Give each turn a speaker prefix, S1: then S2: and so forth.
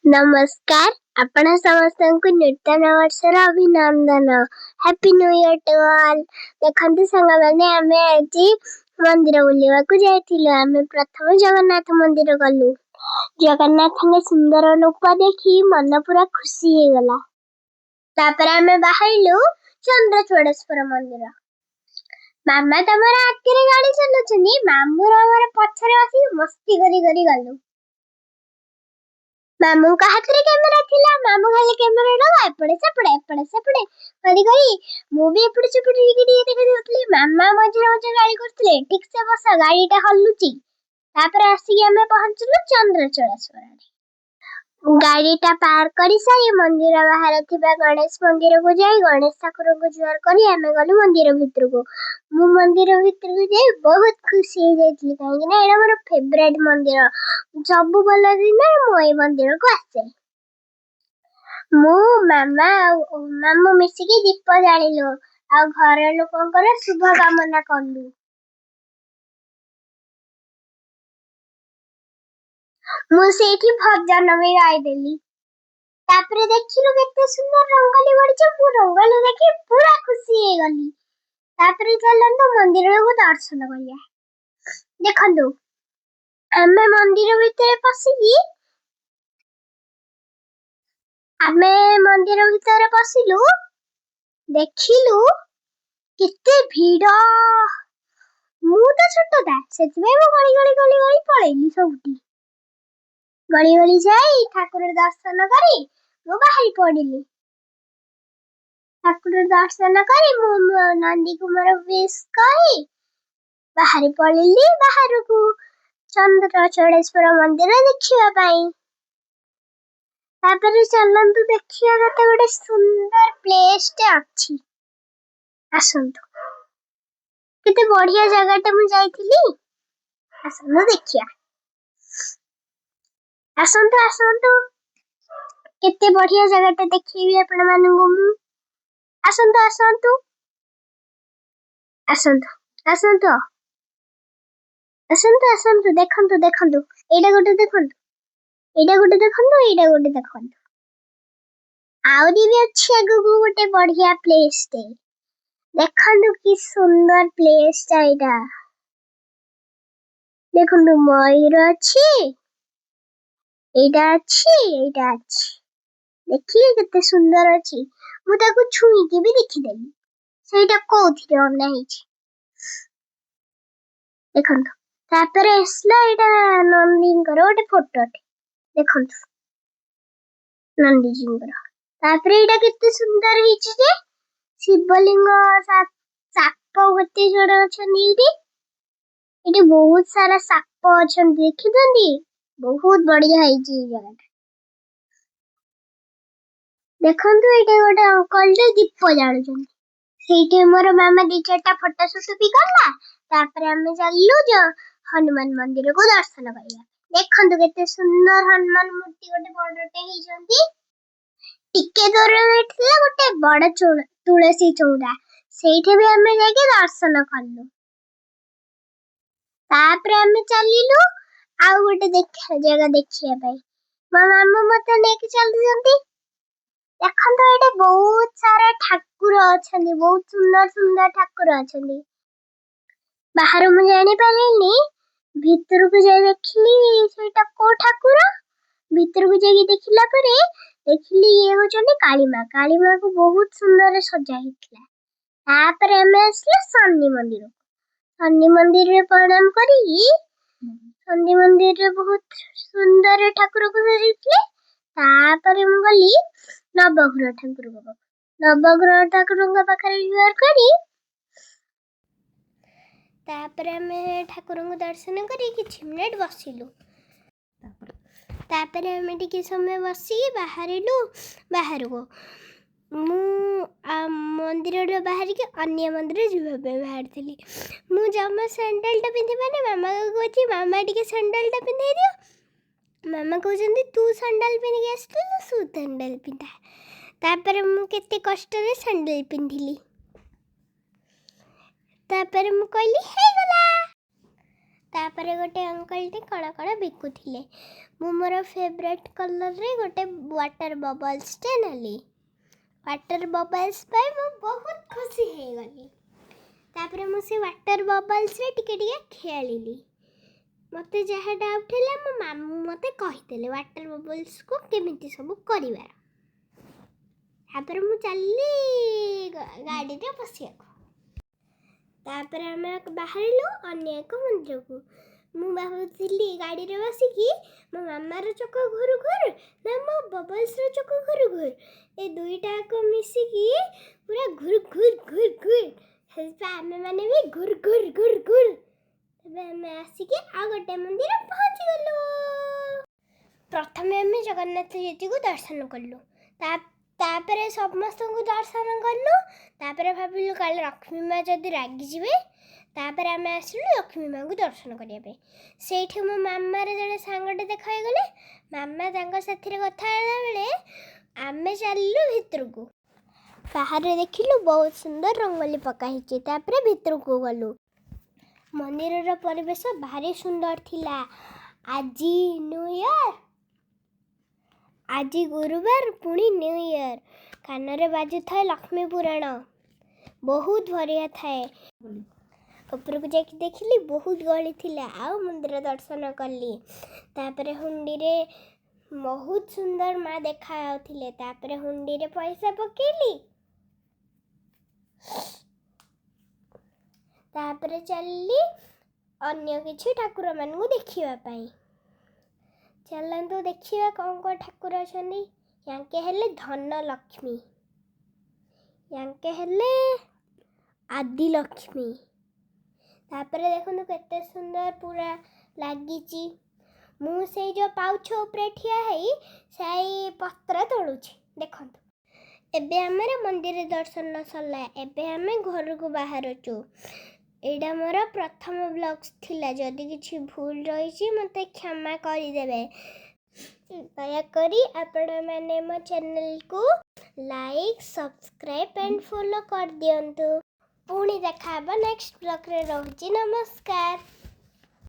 S1: नमस्कार आपण समस्तଙ୍କୁ नूतन वर्षर अभिनंदन happy new year to all. देखंतु संगମାନେ ଆମେ ଆଜି ମନ୍ଦିର ବୁଲିବାକୁ ଯାଇଥିଲୁ। ଆମେ ପ୍ରଥମେ ଜଗନ୍ନାଥ ମନ୍ଦିର ଗଲୁ। ଜଗନ୍ନାଥଙ୍କ ସୁନ୍ଦର ରୂପ ଦେଖି ମନ ପୁରା ଖୁସି ହେଇଗଲା। ତାପରେ ଆମେ ବାହାରିଲୁ ଚନ୍ଦ୍ରଚୂଡେଶ୍ୱର ମନ୍ଦିର। ମାମା ତମର ଆଗରେ ଗାଡ଼ି ଚଲାଉଛନ୍ତି, ମାମୁଁ ଆମର ପଛରେ ବସି ମସ୍ତି କରି ଗଲୁ। ମାମୁଁଙ୍କ ହାତରେ କ୍ୟାମେରା ଥିଲା। ମାମୁଁ ଖାଲି କ୍ୟାମେରା ଏପଟେ ସେପଟେ କରି ମୁଁ ବି ଏପଟେ ସେପଟେ ଟିକେ ଦେଖୁଥିଲି। ମାମା ମଝିରେ ଗାଳି କରୁଥିଲେ, ଠିକ ସେ ବସ, ଗାଡିଟା ହଲୁଛି। ତାପରେ ଆସିକି ଆମେ ପହଞ୍ଚିଲୁ ଚନ୍ଦ୍ରଚୂଡେଶ୍ୱରରେ। ଗାଡିଟା ପାର୍କ କରି ସାରି ମନ୍ଦିର ବାହାରେ ଥିବା ଗଣେଶ ମନ୍ଦିରକୁ ଯାଇ ଗଣେଶ ଠାକୁରଙ୍କୁ ଜୁହାର କରି ଆମେ ଗଲୁ ମନ୍ଦିର ଭିତରକୁ। ମୁଁ ମନ୍ଦିର ଭିତରକୁ ଯାଇ ବହୁତ ଖୁସି ହେଇଯାଇଥିଲି, କାହିଁକି ନା ଏଇଟା ମୋର ଫେଭରାଇଟ ମନ୍ଦିର। ସବୁ ଭଲ ଦିନ ମୁଁ ଏଇ ମନ୍ଦିରକୁ ଆସେ। ମୁଁ ମାମା ଆଉ ମାମୁଁ ମିଶିକି ଦୀପ ଜାଳିଲୁ ଆଉ ଘର ଲୋକଙ୍କର ଶୁଭ କାମନା କଲୁ। ମୁଁ ସେଇଠି ଭଜନ ବି ଗାଇଦେଲି। ତାପରେ ଦେଖିଲୁ କେତେ ସୁନ୍ଦର ରଙ୍ଗୋଲି ପଡିଛି। ମୁଁ ରଙ୍ଗୋଲି ଦେଖି ପୁରା ଖୁସି ହେଇଗଲି। ତାପରେ ଚାଲନ୍ତୁ ମନ୍ଦିରକୁ ଦର୍ଶନ କରିବା। ଦେଖନ୍ତୁ ଆମେ ମନ୍ଦିର ଭିତରେ ପଶିଲୁ, ଦେଖିଲୁ କେତେ ଭିଡ। ମୁଁ ତ ଛୋଟଟା, ସେଥିପାଇଁ ମୁଁ ଗଳି ପଳେଇଲି ସବୁଠି। ଗଳି ଯାଇ ଠାକୁର ଦର୍ଶନ କରି ମୁଁ ବାହାରି ପଡିଲି। ଠାକୁର ଦର୍ଶନ କରି ମୁଁ ନନ୍ଦୀକୁ ମୋର ୱିଶ୍ କରି ବାହାରି ପଡିଲି ବାହାରକୁ ଚନ୍ଦ୍ରଚୂଡେଶ୍ୱର ମନ୍ଦିର ଦେଖିବା ପାଇଁ। ତାପରେ ଚାଲନ୍ତୁ ଦେଖିବା ଗୋଟେ ସୁନ୍ଦର ପ୍ଲେସଟେ ଅଛି। ଆସନ୍ତୁ, କେତେ ବଢିଆ ଜାଗାଟା ମୁଁ ଯାଇଥିଲି। ଆସନ୍ତୁ ଦେଖିବା। ଆସନ୍ତୁ, କେତେ ବଢିଆ ଜାଗାଟା ଦେଖେଇବି ଆପଣ ମାନଙ୍କୁ ମୁଁ। ଆସନ୍ତୁ, ଦେଖନ୍ତୁ। ଏଇଟା ଗୋଟେ ଦେଖନ୍ତୁ। ଆହୁରି ବି ଅଛି ଆଗକୁ ଗୋଟେ ବଢିଆ ପ୍ଲେସଟେ। ଦେଖନ୍ତୁ କି ସୁନ୍ଦର ପ୍ଲେସଟା ଏଇଟା। ଦେଖନ୍ତୁ ମୟୂର ଅଛି, ଏଇଟା ଅଛି। ଦେଖିଲେ କେତେ ସୁନ୍ଦର ଅଛି। ମୁଁ ତାକୁ ଛୁଇଁକି ବି ଦେଖିଦେଲି, ସେଇଟା କୋଉଥିରେ ଅନା ହେଇଛି ଦେଖନ୍ତୁ। ତାପରେ ଆସିଲା ଏଇଟା ନନ୍ଦୀଙ୍କର ଗୋଟେ ଫଟୋଟେ, ଦେଖନ୍ତୁ ନନ୍ଦୀଜୀଙ୍କର। ତାପରେ ଏଇଟା କେତେ ସୁନ୍ଦର ହେଇଛି ଯେ ଶିବଲିଙ୍ଗ, ସାପ କେତେ ଜଣ ଅଛନ୍ତି ଏଇଠି ବହୁତ ସାରା ସାପ ଅଛନ୍ତି, ଦେଖିଛନ୍ତି? ବହୁତ ବଢିଆ ହେଇଛି ଏଇ ଜାଗାଟା। ଦେଖନ୍ତୁ ଏଇଟା ଗୋଟେ ଅଙ୍କଲଟେ ଦୀପ ଜାଳୁଛନ୍ତି। ସେଇଠି ମୋର ମାମା 2-4ଟା ଫଟୋ ସୁଟ ବି କଲା। ତାପରେ ଆମେ ଚାଲିଲୁ ହନୁମାନ ମନ୍ଦିରକୁ ଦର୍ଶନ କରିବା। ଦେଖନ୍ତୁ କେତେ ସୁନ୍ଦର ହନୁମାନ ମୂର୍ତ୍ତି ଗୋଟେ ବଡଟେ ହେଇଛନ୍ତି। ଟିକେ ଦୂରରେ ଥିଲା ଗୋଟେ ବଡ ତୁଳସୀ ଚଉରା, ସେଇଠି ବି ଆମେ ଯାଇକି ଦର୍ଶନ କଲୁ। ତାପରେ ଆମେ ଚାଲିଲୁ ଆଉ ଗୋଟେ ଜାଗା ଦେଖିବା ପାଇଁ। ମୋ ମାମୁଁ ମତେ ନେଇକି ଚାଲିଛନ୍ତି। ଦେଖନ୍ତୁ ଏଠି ବହୁତ ସାରା ଠାକୁର ଅଛନ୍ତି, ବହୁତ ସୁନ୍ଦର ଠାକୁର ଅଛନ୍ତି। ବାହାରୁ ମୁଁ ଜାଣିପାରିଲିନି, ଭିତରକୁ ଯାଇ ଦେଖିଲି ସେଇଟା କୋଉ ଠାକୁର। ଭିତରକୁ ଯାଇକି ଦେଖିଲା ପରେ ଦେଖିଲି ଇଏ ହଉଛନ୍ତି କାଳିମା। କାଳିମାକୁ ବହୁତ ସୁନ୍ଦର ସଜା ହେଇଥିଲା। ତାପରେ ଆମେ ଆସିଲୁ ଶନି ମନ୍ଦିର। ଶନି ମନ୍ଦିରରେ ପ୍ରଣାମ କରିକି, ଶନି ମନ୍ଦିରରେ ବହୁତ ସୁନ୍ଦର ଠାକୁରକୁ ସଜେଇଥିଲେ। ତାପରେ ମୁଁ ଗଲି ନବଗ୍ରହ ଠାକୁରଙ୍କ ପାଖରେ ଜୁହାର କରି, ତାପରେ ଆମେ ଠାକୁରଙ୍କୁ ଦର୍ଶନ କରି କିଛି ମିନିଟ୍ ବସିଲୁ। ତାପରେ ଆମେ ଟିକେ ସମୟ ବସିକି ବାହାରିଲୁ ବାହାରକୁ। ମୁଁ ମନ୍ଦିରରୁ ବାହାରିକି ଅନ୍ୟ ମନ୍ଦିର ଯିବା ପାଇଁ ବାହାରିଥିଲି। ମୁଁ ଜମା ସ୍ୟାଣ୍ଡେଲଟା ପିନ୍ଧିପାରୁନି। ମାମାକୁ କହୁଛି ମାମା ଟିକେ ସ୍ୟାଣ୍ଡେଲଟା ପିନ୍ଧେଇ ଦିଅ। ମାମା କହୁଛନ୍ତି ତୁ ସ୍ୟାଣ୍ଡେଲ ପିନ୍ଧିକି ଆସିଥିଲୁ, ତୁ ସ୍ୟାଣ୍ଡେଲ ପିନ୍ଧା। ତାପରେ ମୁଁ କେତେ କଷ୍ଟରେ ସ୍ୟାଣ୍ଡେଲ ପିନ୍ଧିଲି। ତାପରେ ମୁଁ କହିଲି ହେଇଗଲା। ତାପରେ ଗୋଟେ ଅଙ୍କଲଟେ କଣ ବିକୁଥିଲେ। ମୁଁ ମୋର ଫେଭରେଟ୍ କଲର୍ରେ ଗୋଟେ ୱାଟର୍ ବବଲ୍ସଟେ ନେଲି। ୱାଟର୍ ବବଲ୍ସ ପାଇଁ ମୁଁ ବହୁତ ଖୁସି ହେଇଗଲି। ତାପରେ ମୁଁ ସେ ୱାଟର୍ ବବଲ୍ସରେ ଟିକେ ଟିକେ ଖେଳିଲି। ମୋତେ ଯାହା ଡାଉଟ୍ ହେଲା ମୋ ମାମୁଁ ମୋତେ କହିଦେଲେ ୱାଟର୍ ବବଲ୍ସକୁ କେମିତି ସବୁ କରିବାର। ତାପରେ ମୁଁ ଚାଲିଲି ଗାଡ଼ିରେ ବସିବାକୁ। ତାପରେ ଆମେ ବାହାରିଲୁ ଅନ୍ୟ ଏକ ମନ୍ଦିରକୁ। ମୁଁ ଭାବୁଥିଲି ଗାଡ଼ିରେ ବସିକି ମୋ ମାମାର ଚକ ଘୁରୁ ଘୁରୁ ନା ମୋ ବବଲ୍ସର ଚକ ଘୁରୁ ଘୁରୁ, ଏ ଦୁଇଟାକୁ ମିଶିକି ପୁରା ଘୁରୁ ଘୁରୁ ଘୁରୁ ଘୁରୁ। ସେଥିପାଇଁ ଆମେମାନେ ବି ଘୁରୁ ଘୁରୁ ଘୁରୁ ଘୁରୁ। ତେବେ ଆମେ ଆସିକି ଆଉ ଗୋଟେ ମନ୍ଦିର ପହଞ୍ଚିଗଲୁ। ପ୍ରଥମେ ଆମେ ଜଗନ୍ନାଥ ଜୀଉଙ୍କୁ ଦର୍ଶନ କଲୁ। ତାପରେ ସମସ୍ତଙ୍କୁ ଦର୍ଶନ କଲୁ। ତାପରେ ଭାବିଲୁ କାଳେ ଲକ୍ଷ୍ମୀ ମା ଯଦି ରାଗିଯିବେ। ତାପରେ ଆମେ ଆସିଲୁ ଲକ୍ଷ୍ମୀ ମାଙ୍କୁ ଦର୍ଶନ କରିବା ପାଇଁ। ସେଇଠି ମୋ ମାମାର ଜଣେ ସାଙ୍ଗଟେ ଦେଖା ହେଇଗଲେ। ମାମା ତାଙ୍କ ସାଥିରେ କଥା ହେଲା ବେଳେ ଆମେ ଚାଲିଲୁ ଭିତରକୁ। ବାହାରେ ଦେଖିଲୁ ବହୁତ ସୁନ୍ଦର ରଙ୍ଗୋଲି ପକା ହେଇଛି। ତାପରେ ଭିତରକୁ ଗଲୁ। ମନ୍ଦିରର ପରିବେଶ ଭାରି ସୁନ୍ଦର ଥିଲା। ଆଜି ନ୍ୟୁ ଇୟର, ଆଜି ଗୁରୁବାର, ପୁଣି ନ୍ୟୁ ଇୟର। କାନରେ ବାଜୁଥାଏ ଲକ୍ଷ୍ମୀ ପୁରାଣ, ବହୁତ ବଢ଼ିଆ ଥାଏ। ଉପରକୁ ଯାଇକି ଦେଖିଲି ବହୁତ ଗହଳି ଥିଲା। ଆଉ ମନ୍ଦିର ଦର୍ଶନ କଲି। ତାପରେ ହୁଣ୍ଡିରେ ବହୁତ ସୁନ୍ଦର ମା ଦେଖା ଯାଉଥିଲେ। ତାପରେ ହୁଣ୍ଡିରେ ପଇସା ପକେଇଲି। ତାପରେ ଚାଲିଲି ଅନ୍ୟ କିଛି ଠାକୁରମାନଙ୍କୁ ଦେଖିବା ପାଇଁ। ଚାଲନ୍ତୁ ଦେଖିବା କ'ଣ ଠାକୁର ଅଛନ୍ତି। ୟାଙ୍କେ ହେଲେ ଧନଲକ୍ଷ୍ମୀ, ୟାଙ୍କେ ହେଲେ ଆଦିଲକ୍ଷ୍ମୀ। ତାପରେ ଦେଖନ୍ତୁ କେତେ ସୁନ୍ଦର ପୁରା ଲାଗିଛି। ମୁଁ ସେଇ ଯେଉଁ ପାଉଛ ଉପରେ ଠିଆ ହେଇ ସେଇ ପତ୍ର ତୋଳୁଛି। ଦେଖନ୍ତୁ ଏବେ ଆମର ମନ୍ଦିର ଦର୍ଶନ ସରିଲା। ଏବେ ଆମେ ଘରକୁ ବାହାରୁଛୁ। ଏଇଟା ମୋର ପ୍ରଥମ ବ୍ଲଗ୍ ଥିଲା। ଯଦି କିଛି ଭୁଲ ରହିଛି ମୋତେ କ୍ଷମା କରିଦେବେ। ଦୟାକରି ଆପଣମାନେ ମୋ ଚ୍ୟାନେଲକୁ ଲାଇକ୍, ସବସ୍କ୍ରାଇବ୍ ଆଣ୍ଡ ଫଲୋ କରିଦିଅନ୍ତୁ। ପୁଣି ଦେଖା ହେବ ନେକ୍ସଟ ବ୍ଲଗ୍ରେ। ରହୁଛି, ନମସ୍କାର।